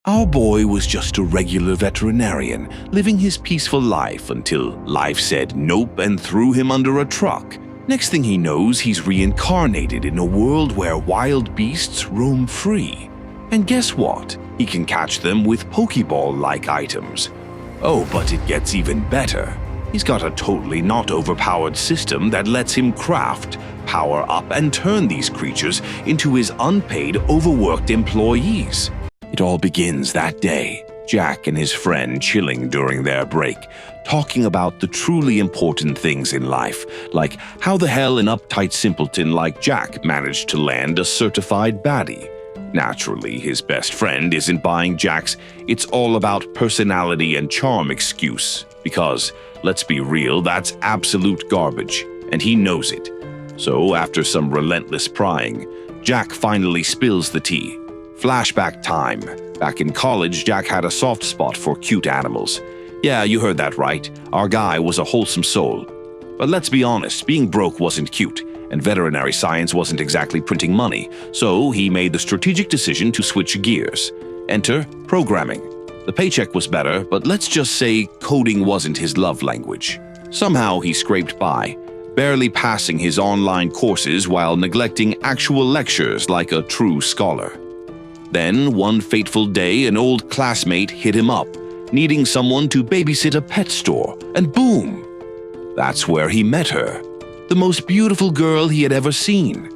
Our boy was just a regular veterinarian, living his peaceful life until life said nope and threw him under a truck. Next thing he knows, he's reincarnated in a world where wild beasts roam free. And guess what? He can catch them with Pokeball-like items. Oh, but it gets even better. He's got a totally not overpowered system that lets him craft, power up, and turn these creatures into his unpaid, overworked employees. It all begins that day. Jack and his friend chilling during their break, talking about the truly important things in life, like how the hell an uptight simpleton like Jack managed to land a certified baddie. Naturally, his best friend isn't buying Jack's "it's all about personality and charm" excuse, because, let's be real, that's absolute garbage, and he knows it. So, after some relentless prying, Jack finally spills the tea. Flashback time. Back in college, Jack had a soft spot for cute animals. Yeah, you heard that right. Our guy was a wholesome soul. But let's be honest, being broke wasn't cute, and veterinary science wasn't exactly printing money, so he made the strategic decision to switch gears. Enter programming. The paycheck was better, but let's just say coding wasn't his love language. Somehow he scraped by, barely passing his online courses while neglecting actual lectures like a true scholar. Then, one fateful day, an old classmate hit him up, needing someone to babysit a pet store, and boom! That's where he met her, the most beautiful girl he had ever seen.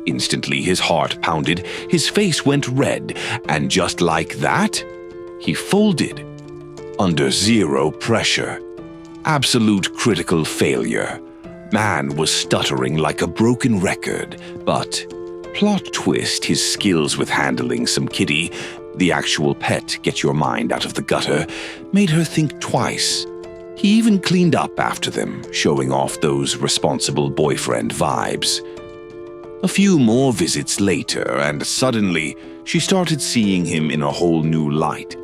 Instantly, his heart pounded, his face went red, and just like that, he folded. Under zero pressure. Absolute critical failure. Man was stuttering like a broken record, but plot twist, his skills with handling some kitty, the actual pet, get your mind out of the gutter, made her think twice. He even cleaned up after them, showing off those responsible boyfriend vibes. A few more visits later, and suddenly she started seeing him in a whole new light.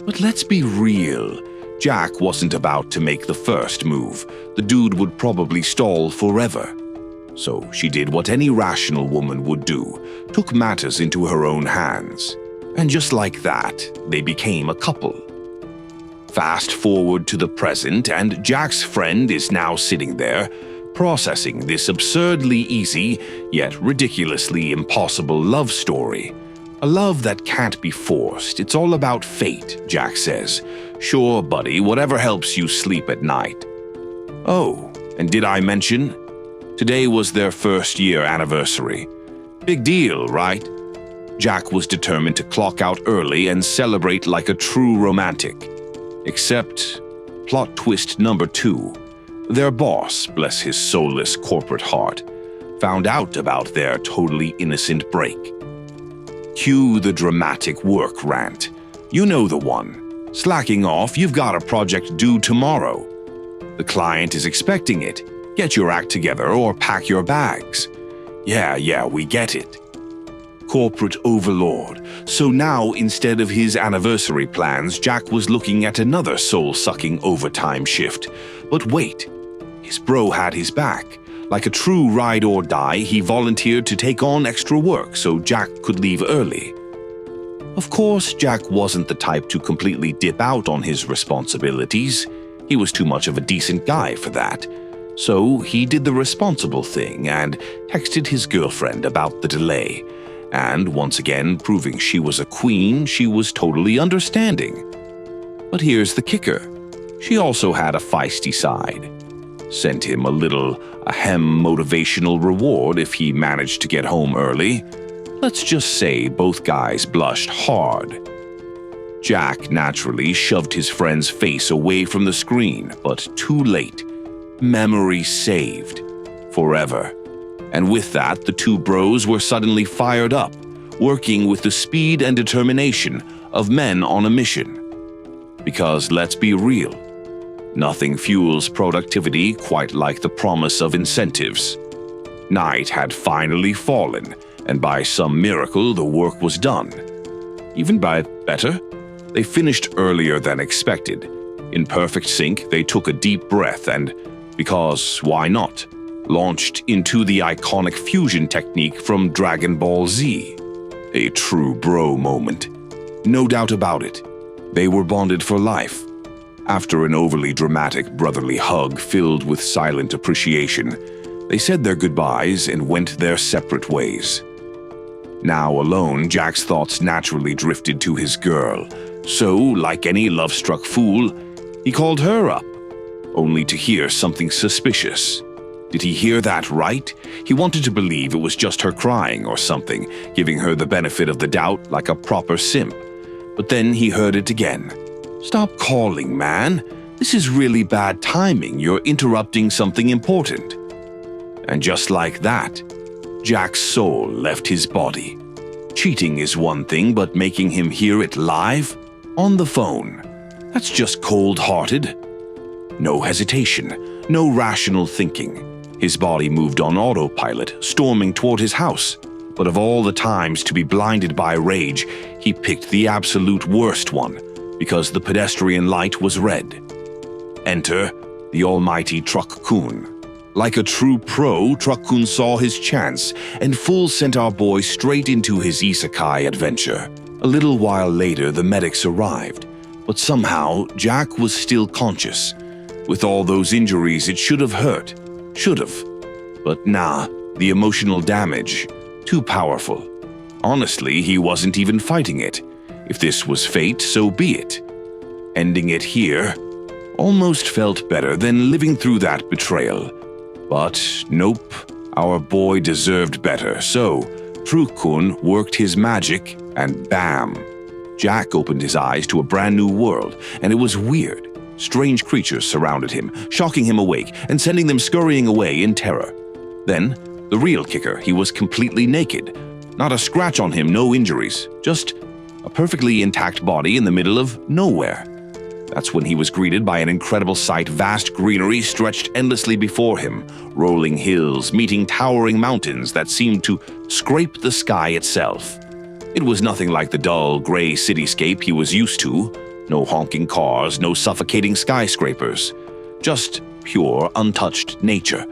But let's be real, Jack wasn't about to make the first move. The dude would probably stall forever. So she did what any rational woman would do, took matters into her own hands. And just like that, they became a couple. Fast forward to the present, and Jack's friend is now sitting there, processing this absurdly easy, yet ridiculously impossible love story. A love that can't be forced. It's all about fate, Jack says. Sure, buddy, whatever helps you sleep at night. Oh, and did I mention? Today was their first-year anniversary. Big deal, right? Jack was determined to clock out early and celebrate like a true romantic. Except, plot twist number 2. Their boss, bless his soulless corporate heart, found out about their totally innocent break. Cue the dramatic work rant. You know the one. Slacking off, you've got a project due tomorrow. The client is expecting it. Get your act together or pack your bags. Yeah, we get it. Corporate overlord. So now, instead of his anniversary plans, Jack was looking at another soul-sucking overtime shift. But wait, his bro had his back. Like a true ride-or-die, he volunteered to take on extra work so Jack could leave early. Of course, Jack wasn't the type to completely dip out on his responsibilities. He was too much of a decent guy for that. So he did the responsible thing and texted his girlfriend about the delay. And once again, proving she was a queen, she was totally understanding. But here's the kicker. She also had a feisty side. Sent him a little motivational reward if he managed to get home early. Let's just say both guys blushed hard. Jack naturally shoved his friend's face away from the screen, but too late. Memory saved. Forever. And with that, the two bros were suddenly fired up, working with the speed and determination of men on a mission. Because let's be real, nothing fuels productivity quite like the promise of incentives. Night had finally fallen, and by some miracle the work was done. Even by better, they finished earlier than expected. In perfect sync, they took a deep breath and, because why not, launched into the iconic fusion technique from Dragon Ball Z. A true bro moment. No doubt about it. They were bonded for life. After an overly dramatic brotherly hug filled with silent appreciation, they said their goodbyes and went their separate ways. Now alone, Jack's thoughts naturally drifted to his girl. So, like any love-struck fool, he called her up, only to hear something suspicious. Did he hear that right? He wanted to believe it was just her crying or something, giving her the benefit of the doubt like a proper simp. But then he heard it again. "Stop calling, man. This is really bad timing. You're interrupting something important." And just like that, Jack's soul left his body. Cheating is one thing, but making him hear it live? On the phone. That's just cold-hearted. No hesitation, no rational thinking. His body moved on autopilot, storming toward his house. But of all the times to be blinded by rage, he picked the absolute worst one, because the pedestrian light was red. Enter the almighty Truck-kun. Like a true pro, Truck-kun saw his chance and full sent our boy straight into his isekai adventure. A little while later, the medics arrived, but somehow Jack was still conscious. With all those injuries, it should have hurt. Should have. But nah, the emotional damage, too powerful. Honestly, he wasn't even fighting it. If this was fate, so be it. Ending it here almost felt better than living through that betrayal. But nope, our boy deserved better, so Truck-kun worked his magic and bam! Jack opened his eyes to a brand new world, and it was weird. Strange creatures surrounded him, shocking him awake and sending them scurrying away in terror. Then, the real kicker, he was completely naked. Not a scratch on him, no injuries, just a perfectly intact body in the middle of nowhere. That's when he was greeted by an incredible sight. Vast greenery stretched endlessly before him, rolling hills meeting towering mountains that seemed to scrape the sky itself. It was nothing like the dull, gray cityscape he was used to. No honking cars, no suffocating skyscrapers. Just pure, untouched nature.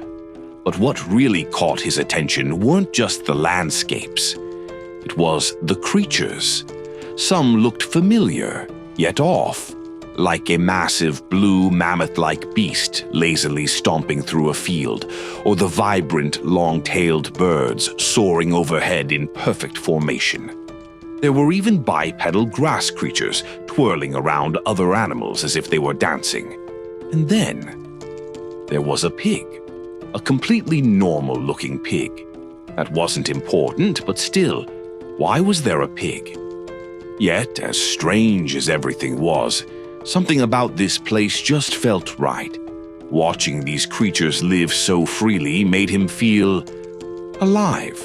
But what really caught his attention weren't just the landscapes. It was the creatures. Some looked familiar, yet off. Like a massive blue mammoth-like beast lazily stomping through a field, or the vibrant, long-tailed birds soaring overhead in perfect formation. There were even bipedal grass creatures twirling around other animals as if they were dancing. And then there was a pig, a completely normal-looking pig. That wasn't important, but still, why was there a pig? Yet, as strange as everything was, something about this place just felt right. Watching these creatures live so freely made him feel alive,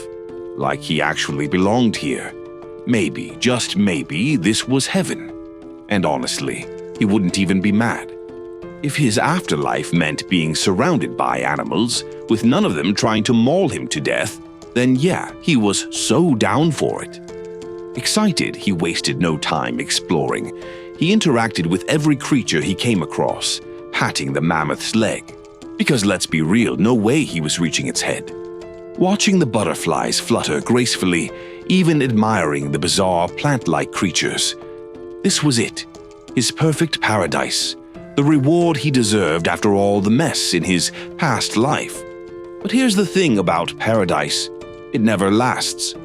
like he actually belonged here. Maybe, just maybe, this was heaven. And honestly, he wouldn't even be mad. If his afterlife meant being surrounded by animals, with none of them trying to maul him to death, then yeah, he was so down for it. Excited, he wasted no time exploring. He interacted with every creature he came across, patting the mammoth's leg. Because let's be real, no way he was reaching its head. Watching the butterflies flutter gracefully, even admiring the bizarre plant-like creatures. This was it, his perfect paradise, the reward he deserved after all the mess in his past life. But here's the thing about paradise, it never lasts.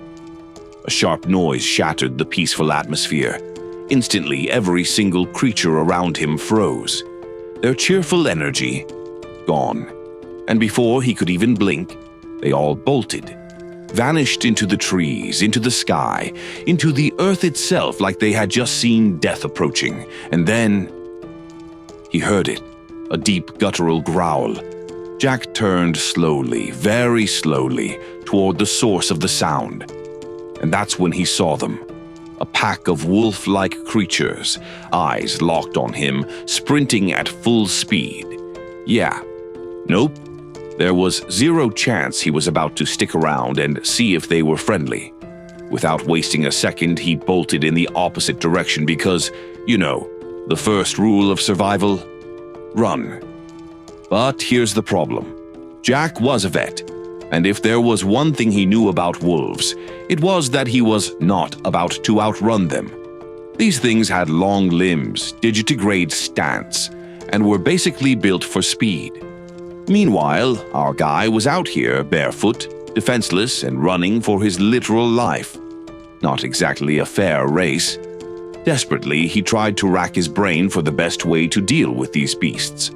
A sharp noise shattered the peaceful atmosphere. Instantly, every single creature around him froze. Their cheerful energy, gone. And before he could even blink, they all bolted, vanished into the trees, into the sky, into the earth itself like they had just seen death approaching. And then he heard it, a deep guttural growl. Jack turned slowly, very slowly, toward the source of the sound. And that's when he saw them. A pack of wolf-like creatures, eyes locked on him, sprinting at full speed. Yeah. Nope. There was zero chance he was about to stick around and see if they were friendly. Without wasting a second, he bolted in the opposite direction because, you know, the first rule of survival? Run. But here's the problem. Jack was a vet. And if there was one thing he knew about wolves, it was that he was not about to outrun them. These things had long limbs, digitigrade stance, and were basically built for speed. Meanwhile, our guy was out here barefoot, defenseless, and running for his literal life. Not exactly a fair race. Desperately, he tried to rack his brain for the best way to deal with these beasts.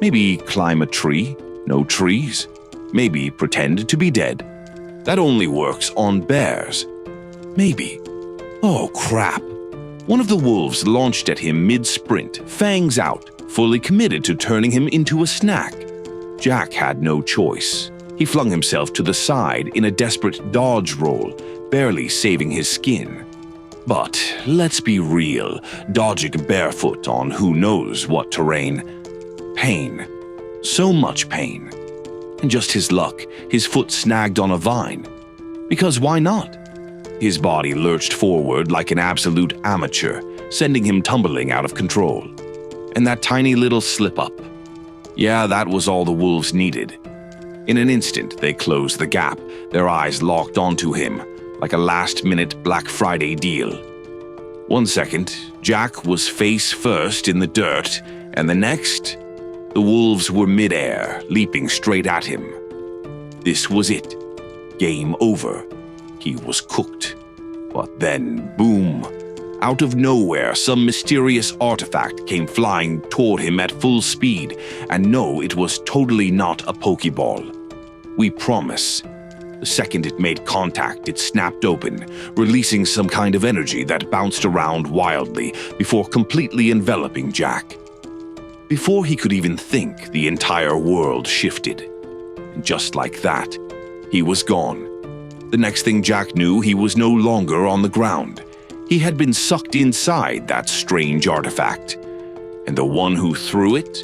Maybe climb a tree? No trees? Maybe pretend to be dead? That only works on bears. Maybe. Oh, crap. One of the wolves launched at him mid-sprint, fangs out, fully committed to turning him into a snack. Jack had no choice. He flung himself to the side in a desperate dodge roll, barely saving his skin. But let's be real, dodging barefoot on who knows what terrain. Pain. So much pain. And just his luck, his foot snagged on a vine. Because why not? His body lurched forward like an absolute amateur, sending him tumbling out of control. And that tiny little slip-up. Yeah, that was all the wolves needed. In an instant, they closed the gap, their eyes locked onto him, like a last-minute Black Friday deal. 1 second, Jack was face first in the dirt, and the next, the wolves were midair, leaping straight at him. This was it. Game over. He was cooked. But then, boom. Out of nowhere, some mysterious artifact came flying toward him at full speed, and no, it was totally not a Pokeball. We promise. The second it made contact, it snapped open, releasing some kind of energy that bounced around wildly before completely enveloping Jack. Before he could even think, the entire world shifted. And just like that, he was gone. The next thing Jack knew, he was no longer on the ground. He had been sucked inside that strange artifact. And the one who threw it?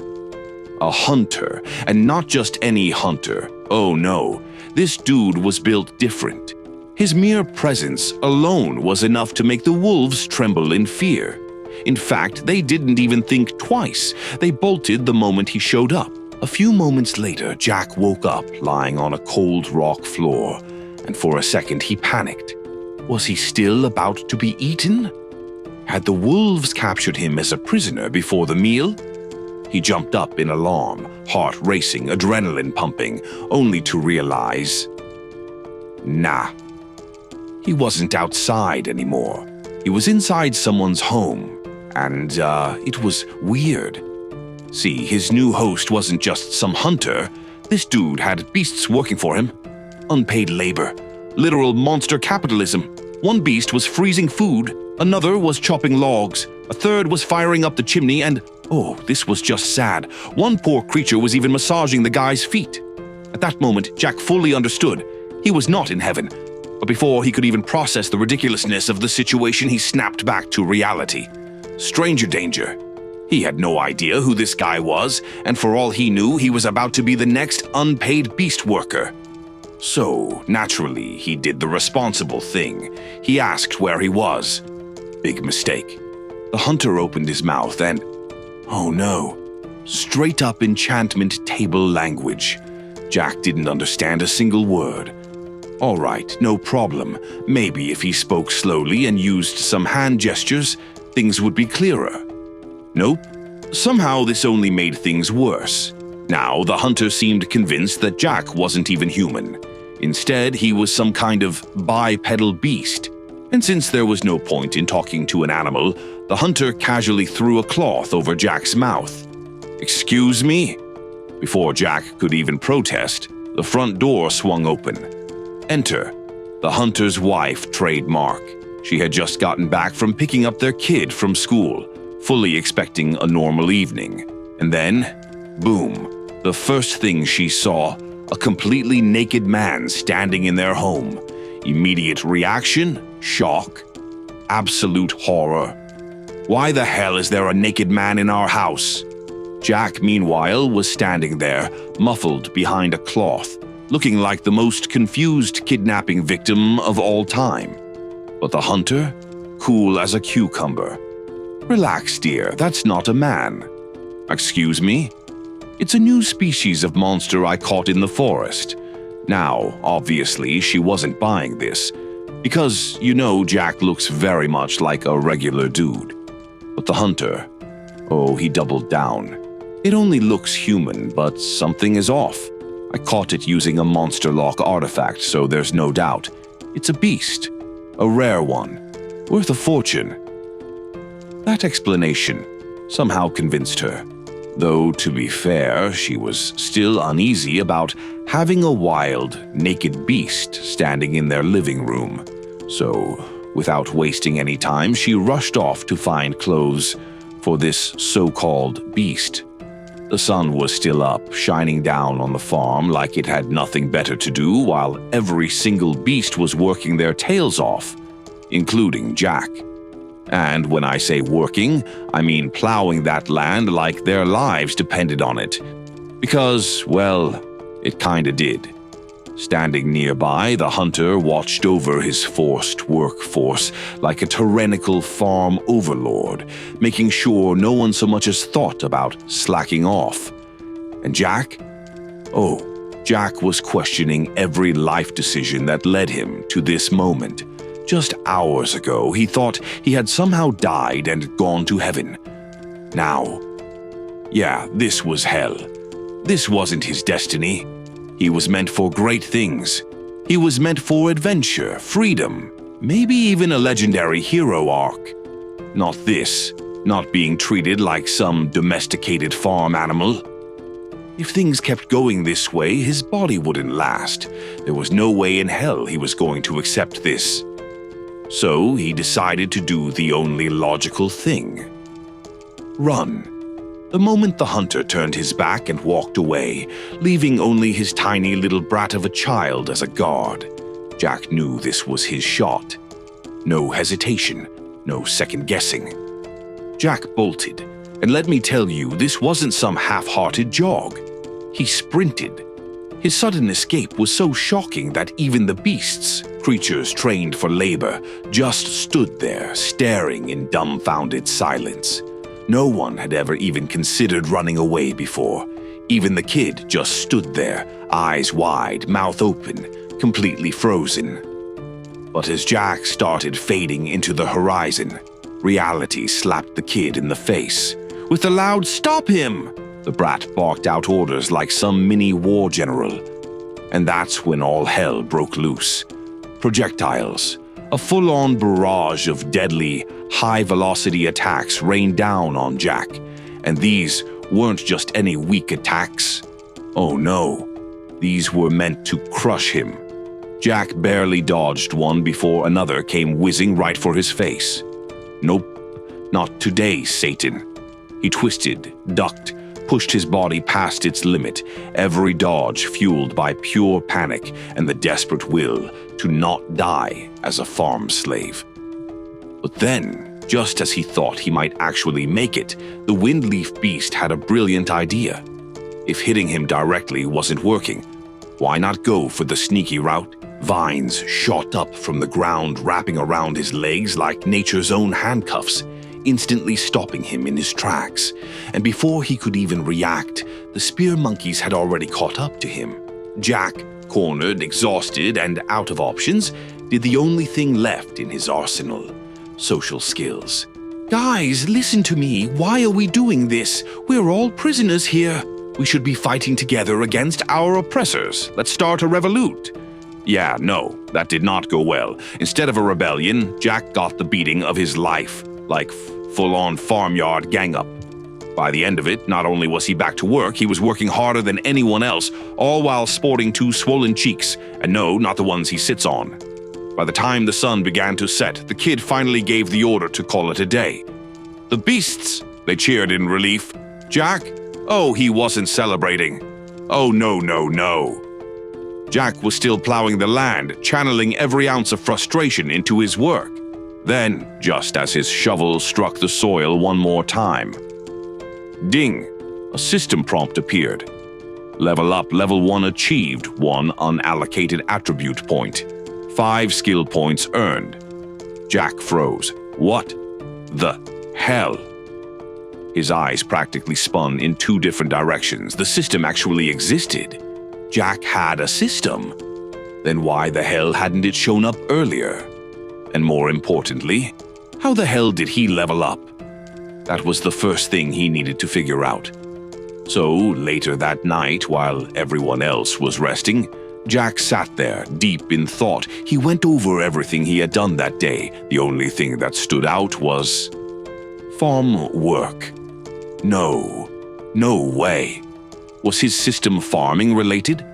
A hunter, and not just any hunter. Oh no, this dude was built different. His mere presence alone was enough to make the wolves tremble in fear. In fact, they didn't even think twice. They bolted the moment he showed up. A few moments later, Jack woke up lying on a cold rock floor, and for a second he panicked. Was he still about to be eaten? Had the wolves captured him as a prisoner before the meal? He jumped up in alarm, heart racing, adrenaline pumping, only to realize... Nah. He wasn't outside anymore. He was inside someone's home. And, it was weird. See, his new host wasn't just some hunter. This dude had beasts working for him. Unpaid labor. Literal monster capitalism. One beast was freezing food, another was chopping logs, a third was firing up the chimney, and, oh, this was just sad, one poor creature was even massaging the guy's feet. At that moment, Jack fully understood. He was not in heaven. But before he could even process the ridiculousness of the situation, he snapped back to reality. Stranger danger. He had no idea who this guy was, and for all he knew, he was about to be the next unpaid beast worker. So, naturally, he did the responsible thing. He asked where he was. Big mistake. The hunter opened his mouth and... oh no. Straight up enchantment table language. Jack didn't understand a single word. All right, no problem. Maybe if he spoke slowly and used some hand gestures, things would be clearer. Nope. Somehow this only made things worse. Now the hunter seemed convinced that Jack wasn't even human. Instead, he was some kind of bipedal beast. And since there was no point in talking to an animal, the hunter casually threw a cloth over Jack's mouth. "Excuse me?" Before Jack could even protest, the front door swung open. Enter the hunter's wife, trademark. She had just gotten back from picking up their kid from school, fully expecting a normal evening. And then, boom, the first thing she saw, a completely naked man standing in their home. Immediate reaction, shock, absolute horror. Why the hell is there a naked man in our house? Jack, meanwhile, was standing there, muffled behind a cloth, looking like the most confused kidnapping victim of all time. But the hunter? Cool as a cucumber. "Relax, dear, that's not a man." "Excuse me?" "It's a new species of monster I caught in the forest." Now, obviously, she wasn't buying this. Because, Jack looks very much like a regular dude. But the hunter, he doubled down. It only looks human, but something is off. I caught it using a monster lock artifact, so there's no doubt. It's a beast, a rare one, worth a fortune. That explanation somehow convinced her, though to be fair, she was still uneasy about having a wild, naked beast standing in their living room. So, without wasting any time, she rushed off to find clothes for this so-called beast. The sun was still up, shining down on the farm like it had nothing better to do, while every single beast was working their tails off, including Jack. And when I say working, I mean plowing that land like their lives depended on it. Because, well, it kinda did. Standing nearby, the hunter watched over his forced workforce like a tyrannical farm overlord, making sure no one so much as thought about slacking off. And Jack? Jack was questioning every life decision that led him to this moment. Just hours ago, he thought he had somehow died and gone to heaven. Now, this was hell. This wasn't his destiny. He was meant for great things. He was meant for adventure, freedom, maybe even a legendary hero arc. Not this, not being treated like some domesticated farm animal. If things kept going this way, his body wouldn't last. There was no way in hell he was going to accept this. So he decided to do the only logical thing. Run. The moment the hunter turned his back and walked away, leaving only his tiny little brat of a child as a guard, Jack knew this was his shot. No hesitation, no second guessing. Jack bolted, and let me tell you, this wasn't some half-hearted jog. He sprinted. His sudden escape was so shocking that even the beasts, creatures trained for labor, just stood there, staring in dumbfounded silence. No one had ever even considered running away before. Even the kid just stood there, eyes wide, mouth open, completely frozen. But as Jack started fading into the horizon, reality slapped the kid in the face. With a loud "Stop him!" the brat barked out orders like some mini war general. And that's when all hell broke loose. Projectiles, a full-on barrage of deadly, high-velocity attacks rained down on Jack, and these weren't just any weak attacks. Oh no, these were meant to crush him. Jack barely dodged one before another came whizzing right for his face. Nope, not today, Satan. He twisted, ducked, pushed his body past its limit, every dodge fueled by pure panic and the desperate will to not die as a farm slave. But then, just as he thought he might actually make it, the Windleaf Beast had a brilliant idea. If hitting him directly wasn't working, why not go for the sneaky route? Vines shot up from the ground, wrapping around his legs like nature's own handcuffs, instantly stopping him in his tracks. And before he could even react, the spear monkeys had already caught up to him. Jack, cornered, exhausted, and out of options, did the only thing left in his arsenal: social skills. Guys, listen to me. Why are we doing this? We're all prisoners here. We should be fighting together against our oppressors. Let's start a revolute. Yeah, no, that did not go well. Instead of a rebellion, Jack got the beating of his life, like full-on farmyard gang-up. By the end of it, not only was he back to work, he was working harder than anyone else, all while sporting 2 swollen cheeks, and no, not the ones he sits on. By the time the sun began to set, the kid finally gave the order to call it a day. The beasts, they cheered in relief. Jack? Oh, he wasn't celebrating. Oh, no, no, no. Jack was still plowing the land, channeling every ounce of frustration into his work. Then, just as his shovel struck the soil one more time, ding, a system prompt appeared. Level up, level 1 achieved, 1 unallocated attribute point. 5 skill points earned. Jack froze. What the hell? His eyes practically spun in 2 different directions. The system actually existed. Jack had a system. Then why the hell hadn't it shown up earlier? And more importantly, how the hell did he level up? That was the first thing he needed to figure out. So, later that night, while everyone else was resting, Jack sat there, deep in thought. He went over everything he had done that day. The only thing that stood out was farm work. No way. Was his system farming related?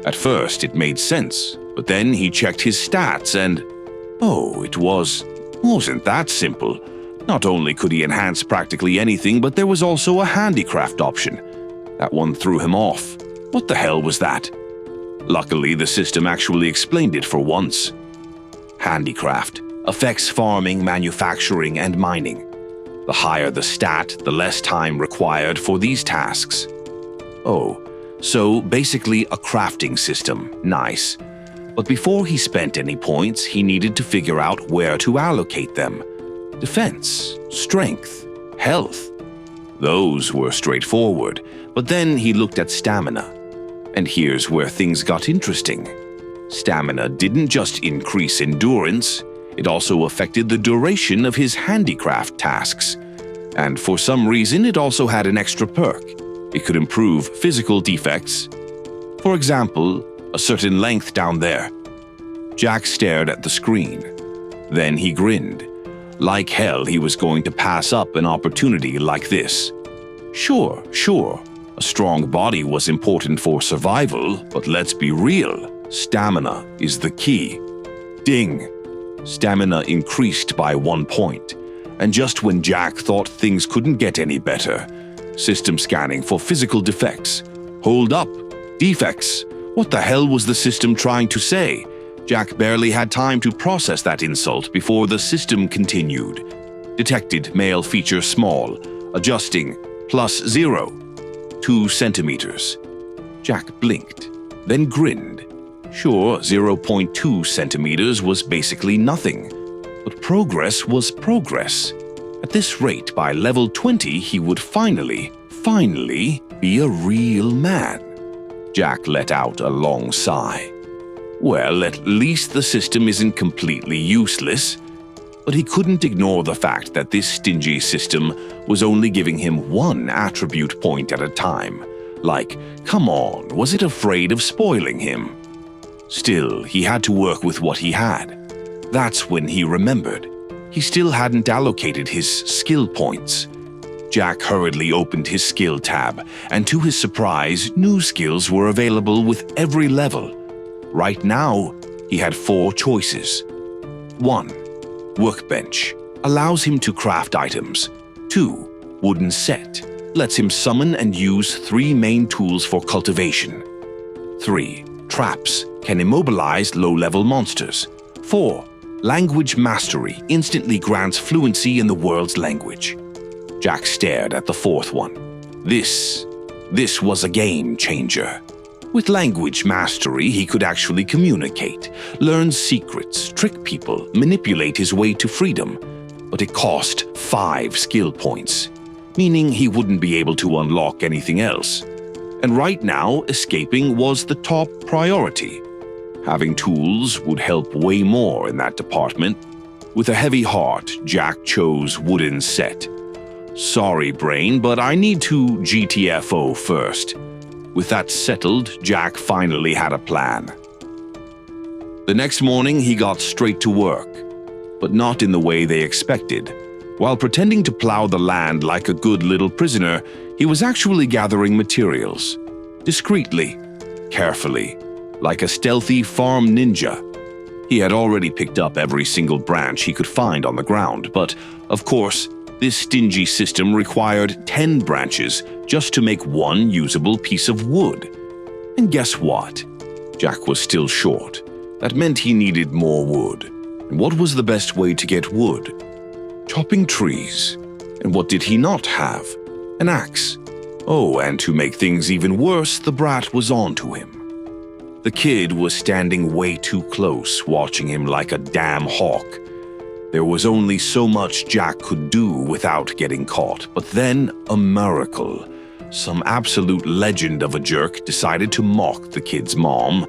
At first, it made sense, but then he checked his stats and it wasn't that simple. Not only could he enhance practically anything, but there was also a handicraft option. That one threw him off. What the hell was that? Luckily, the system actually explained it for once. Handicraft affects farming, manufacturing, and mining. The higher the stat, the less time required for these tasks. So basically a crafting system. Nice. But before he spent any points, he needed to figure out where to allocate them. Defense, strength, health. Those were straightforward, but then he looked at stamina. And here's where things got interesting. Stamina didn't just increase endurance, it also affected the duration of his handicraft tasks. And for some reason, it also had an extra perk. It could improve physical defects. For example, a certain length down there. Jack stared at the screen. Then he grinned. Like hell, he was going to pass up an opportunity like this. Sure. A strong body was important for survival, but let's be real. Stamina is the key. Ding! Stamina increased by 1 point. And just when Jack thought things couldn't get any better, system scanning for physical defects. Hold up! Defects! What the hell was the system trying to say? Jack barely had time to process that insult before the system continued. Detected male feature small. Adjusting +0. 2 centimeters. Jack blinked, then grinned. Sure, 0.2 centimeters was basically nothing, but progress was progress. At this rate, by level 20, he would finally be a real man. Jack let out a long sigh. Well, at least the system isn't completely useless. But he couldn't ignore the fact that this stingy system was only giving him 1 attribute point at a time. Like, come on, was it afraid of spoiling him? Still, he had to work with what he had. That's when he remembered. He still hadn't allocated his skill points. Jack hurriedly opened his skill tab, and to his surprise, new skills were available with every level. Right now, he had 4 choices. 1. Workbench. Allows him to craft items. 2. Wooden set. Lets him summon and use 3 main tools for cultivation. 3. Traps. Can immobilize low-level monsters. 4. Language mastery. Instantly grants fluency in the world's language. Jack stared at the 4th one. This was a game changer. With language mastery, he could actually communicate, learn secrets, trick people, manipulate his way to freedom. But it cost 5 skill points, meaning he wouldn't be able to unlock anything else. And right now, escaping was the top priority. Having tools would help way more in that department. With a heavy heart, Jack chose wooden set. Sorry, brain, but I need to GTFO first. With that settled, Jack finally had a plan. The next morning, he got straight to work, but not in the way they expected. While pretending to plow the land like a good little prisoner, he was actually gathering materials. Discreetly, carefully, like a stealthy farm ninja. He had already picked up every single branch he could find on the ground, but, of course, this stingy system required 10 branches just to make 1 usable piece of wood. And guess what? Jack was still short. That meant he needed more wood. And what was the best way to get wood? Chopping trees. And what did he not have? An axe. Oh, and to make things even worse, the brat was on to him. The kid was standing way too close, watching him like a damn hawk. There was only so much Jack could do without getting caught, but then a miracle. Some absolute legend of a jerk decided to mock the kid's mom.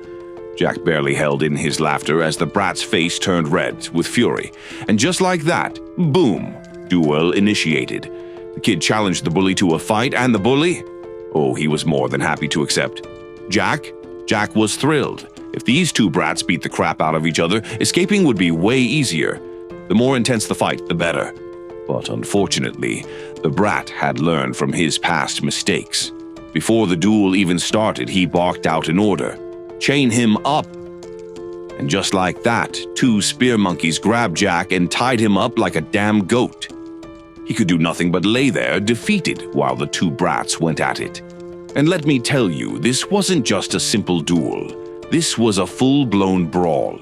Jack barely held in his laughter as the brat's face turned red with fury. And just like that, boom, duel initiated. The kid challenged the bully to a fight, and the bully? Oh, he was more than happy to accept. Jack was thrilled. If these two brats beat the crap out of each other, escaping would be way easier. The more intense the fight, the better. But unfortunately, the brat had learned from his past mistakes. Before the duel even started, he barked out an order. Chain him up. And just like that, two spear monkeys grabbed Jack and tied him up like a damn goat. He could do nothing but lay there, defeated, while the two brats went at it. And let me tell you, this wasn't just a simple duel. This was a full-blown brawl.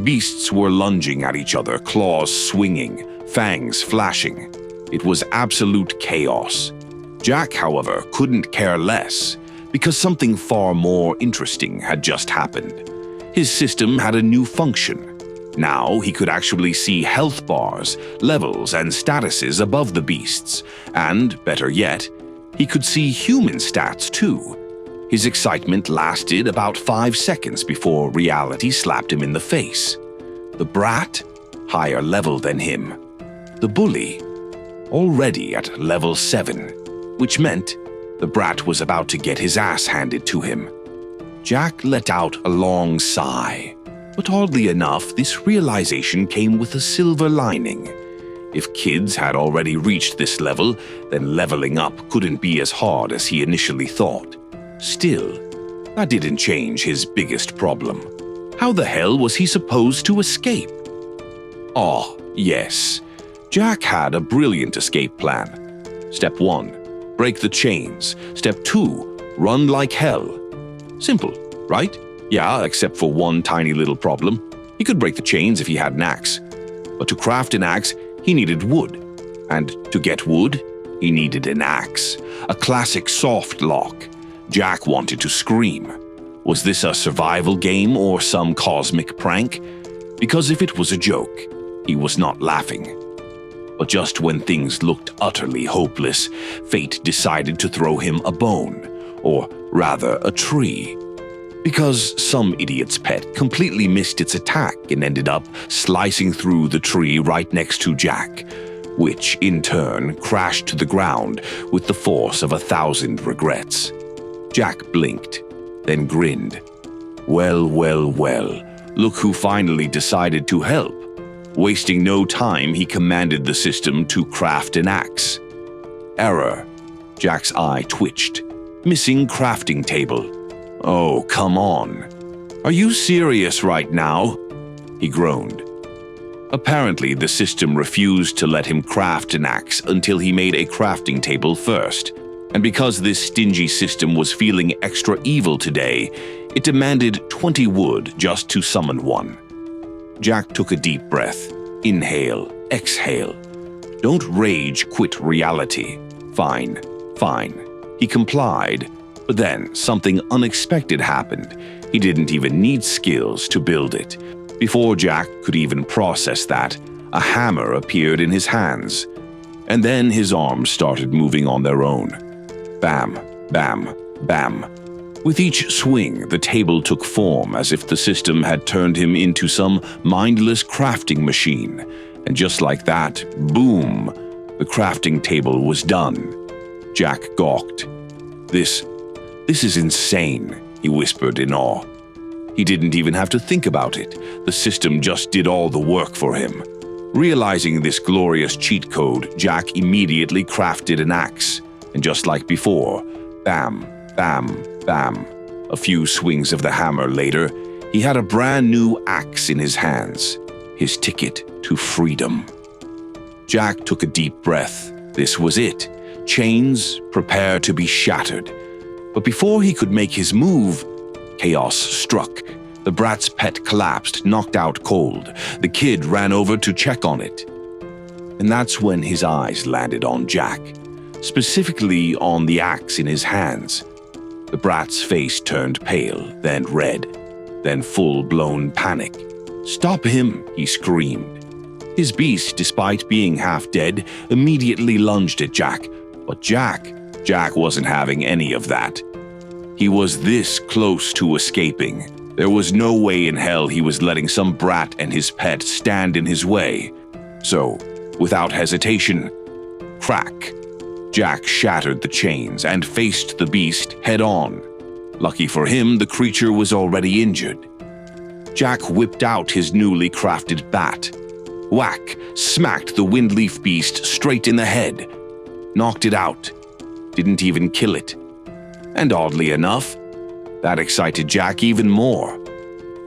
Beasts were lunging at each other, claws swinging, fangs flashing. It was absolute chaos. Jack, however, couldn't care less, because something far more interesting had just happened. His system had a new function. Now he could actually see health bars, levels, and statuses above the beasts, and, better yet, he could see human stats too. His excitement lasted about 5 seconds before reality slapped him in the face. The brat, higher level than him. The bully, already at level 7, which meant the brat was about to get his ass handed to him. Jack let out a long sigh, but oddly enough, this realization came with a silver lining. If kids had already reached this level, then leveling up couldn't be as hard as he initially thought. Still, that didn't change his biggest problem. How the hell was he supposed to escape? Oh, yes. Jack had a brilliant escape plan. Step 1, break the chains. Step 2, run like hell. Simple, right? Yeah, except for one tiny little problem. He could break the chains if he had an axe. But to craft an axe, he needed wood. And to get wood, he needed an axe. A classic soft lock. Jack wanted to scream. Was this a survival game or some cosmic prank? Because if it was a joke, he was not laughing. But just when things looked utterly hopeless, fate decided to throw him a bone, or rather a tree. Because some idiot's pet completely missed its attack and ended up slicing through the tree right next to Jack, which in turn crashed to the ground with the force of 1,000 regrets. Jack blinked, then grinned. Well, look who finally decided to help. Wasting no time, he commanded the system to craft an axe. Error. Jack's eye twitched. Missing crafting table. Oh, come on. Are you serious right now? He groaned. Apparently, the system refused to let him craft an axe until he made a crafting table first. And because this stingy system was feeling extra evil today, it demanded 20 wood just to summon one. Jack took a deep breath. Inhale, exhale. Don't rage quit reality. Fine. He complied, but then something unexpected happened. He didn't even need skills to build it. Before Jack could even process that, a hammer appeared in his hands. And then his arms started moving on their own. Bam, bam, bam. With each swing, the table took form as if the system had turned him into some mindless crafting machine. And just like that, boom, the crafting table was done. Jack gawked. This is insane, he whispered in awe. He didn't even have to think about it. The system just did all the work for him. Realizing this glorious cheat code, Jack immediately crafted an axe. And just like before, bam, bam, bam. A few swings of the hammer later, he had a brand new axe in his hands. His ticket to freedom. Jack took a deep breath. This was it. Chains, prepare to be shattered. But before he could make his move, chaos struck. The brat's pet collapsed, knocked out cold. The kid ran over to check on it. And that's when his eyes landed on Jack, specifically on the axe in his hands. The brat's face turned pale, then red, then full-blown panic. "Stop him!" he screamed. His beast, despite being half dead, immediately lunged at Jack. But Jack wasn't having any of that. He was this close to escaping. There was no way in hell he was letting some brat and his pet stand in his way. So, without hesitation, crack, Jack shattered the chains and faced the beast head-on. Lucky for him, the creature was already injured. Jack whipped out his newly crafted bat. Whack, smacked the windleaf beast straight in the head. Knocked it out. Didn't even kill it. And oddly enough, that excited Jack even more.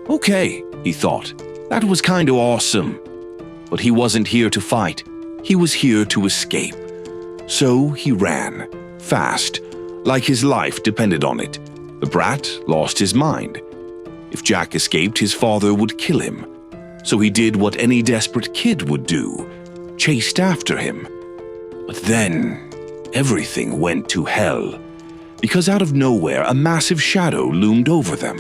Okay, he thought, that was kinda awesome. But he wasn't here to fight. He was here to escape. So he ran, fast, like his life depended on it. The brat lost his mind. If Jack escaped, his father would kill him. So he did what any desperate kid would do, chased after him. But then, everything went to hell. Because out of nowhere, a massive shadow loomed over them.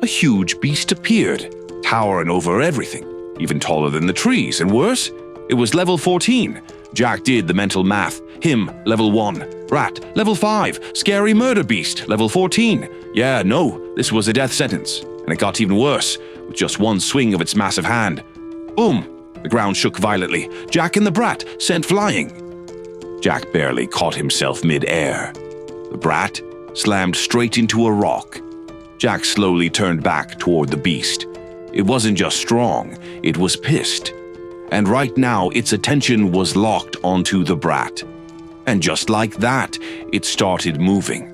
A huge beast appeared, towering over everything, even taller than the trees, and worse, it was level 14. Jack did the mental math. Him, level 1. Brat, level 5. Scary murder beast, level 14. Yeah, no, this was a death sentence. And it got even worse, with just one swing of its massive hand. Boom! The ground shook violently. Jack and the brat sent flying. Jack barely caught himself mid-air. The brat slammed straight into a rock. Jack slowly turned back toward the beast. It wasn't just strong, it was pissed. And right now, its attention was locked onto the brat. And just like that, it started moving.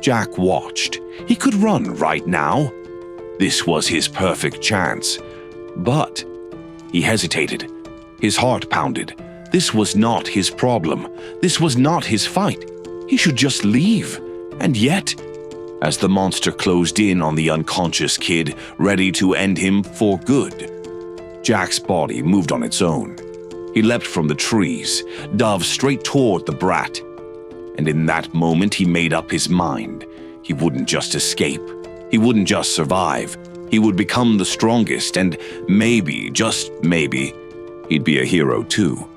Jack watched. He could run right now. This was his perfect chance. But he hesitated. His heart pounded. This was not his problem. This was not his fight. He should just leave. And yet, as the monster closed in on the unconscious kid, ready to end him for good, Jack's body moved on its own. He leapt from the trees, dove straight toward the brat. And in that moment, he made up his mind. He wouldn't just escape. He wouldn't just survive. He would become the strongest, and maybe, just maybe, he'd be a hero too.